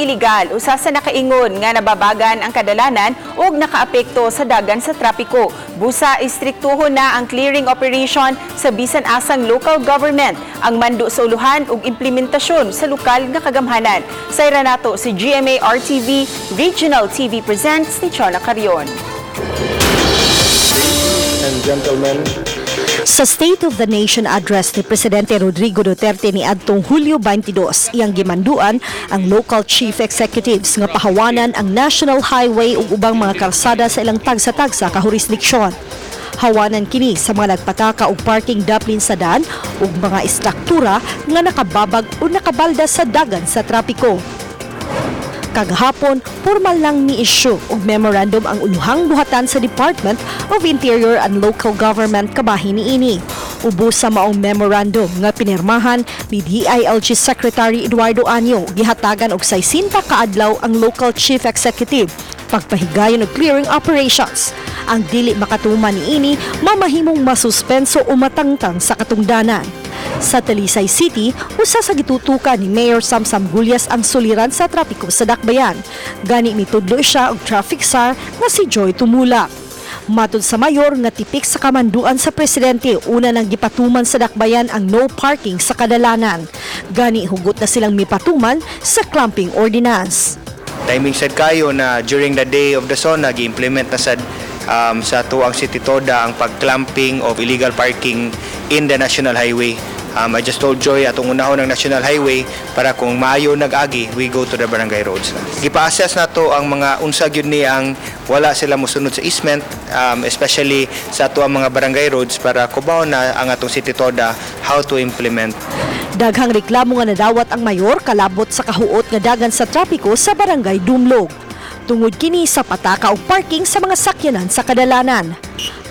illegal usa sa nakaingon nga nababagan ang kadalanan ug nakaapekto sa dagan sa trapiko. Busa istriktuhon na ang clearing operation sa bisan asang local government ang mando sa uluhan ug implementasyon sa lokal nga kagamhanan. Sa nato si GMA RTV Regional TV presents ni Chona Carion. And gentlemen, sa State of the Nation Address ni Presidente Rodrigo Duterte ni adtong Hulyo 22, iyang gimanduan ang local chief executives nga pahawanan ang National Highway ug ubang mga kalsada sa ilang tagsa-tagsa ka jurisdiksyon. Hawanan kini sa mga nagpataka og parking daplin sa daan ug mga istruktura nga nakababag o nakabalda sa dagan sa trapiko. Kagahapon, formal lang ni issue og memorandum ang uluhang buhatan sa Department of Interior and Local Government kabahin niini. Ubos sa maong memorandum nga pinirmahan ni DILG Secretary Eduardo Anyo, gihatagan og 60 kaadlaw ang local chief executive pagpahigayon og clearing operations. Ang dili makatuman niini mamahimong masuspenso o matangtang sa katungdanan. Sa Talisay City, usa sa gitutukan ni Mayor Samsam Gulyas ang suliran sa trapiko sa Dakbayan. Gani mitudlo siya og traffic czar nga si Joy Tumulak. Matud sa mayor nga tipik sa kamanduan sa presidente, una nang gipatuman sa Dakbayan ang no parking sa kadalanan. Gani hugot na silang mipatuman sa clamping ordinance. timing sad kayo na during the day of the SONA gi-implement na sad sa tuang City Toda ang pag-clamping of illegal parking in the National Highway. I just told Joy atong unahon ng National Highway para kung maayo nag-agi, we go to the barangay roads na. Gipa-assess na to ang mga unsa gyud ni ang wala sila mosunod sa easement, especially sa ato ang mga barangay roads para kubaw na ang atong City Toda how to implement. Daghang reklamo nga nadawat ang mayor kalabot sa kahuot nga dagan sa trapiko sa barangay Dumlog. Tungod kini sa pataka o parking sa mga sakyanan sa kadalanan.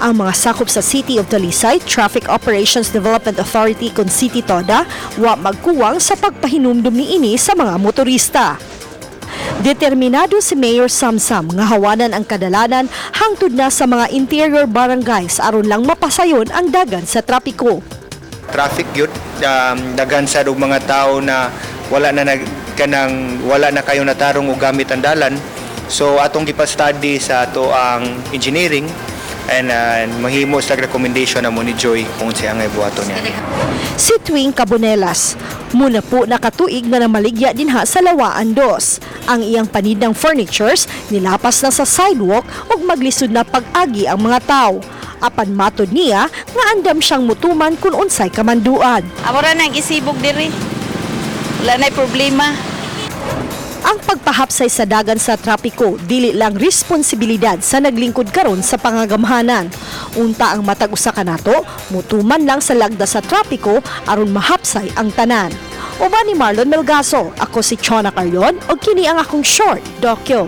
Ang mga sakop sa City of Talisay Traffic Operations Development Authority kon City Toda wa magkuwang sa pagpahinumdum niini sa mga motorista. Determinado si Mayor Samsam nga hawanan ang kadalanan hangtod na sa mga interior barangays aron lang mapasayon ang dagan sa trapiko. Traffic yun, dagan sa mga tao na wala na kayo natarong o gamit ang dalan. So atong gipa-study sa ato ang engineering and mahimo sa recommendation na mo ni Joy kung siya ang ibuhaton niya. Si Twing Cabonelas, muna po nakatuig na namaligya dinha sa Lawaan 2. Ang iyang panidang furnitures nilapas na sa sidewalk ug maglisod na pag-agi ang mga tao. Apan matod niya nga andam siyang mutuman kung unsay kamanduan. Amora nang isibog diri. Wala na'y problema. Ang pagpahapsay sa dagan sa trapiko dili lang responsibilidad sa naglingkod karon sa pangagamhanan. Unta ang matag usa kanato, mutuman lang sa lagda sa trapiko aron mahapsay ang tanan. Uban ni Marlon Melgaso, ako si Chona Carion ug kini ang akong short docu.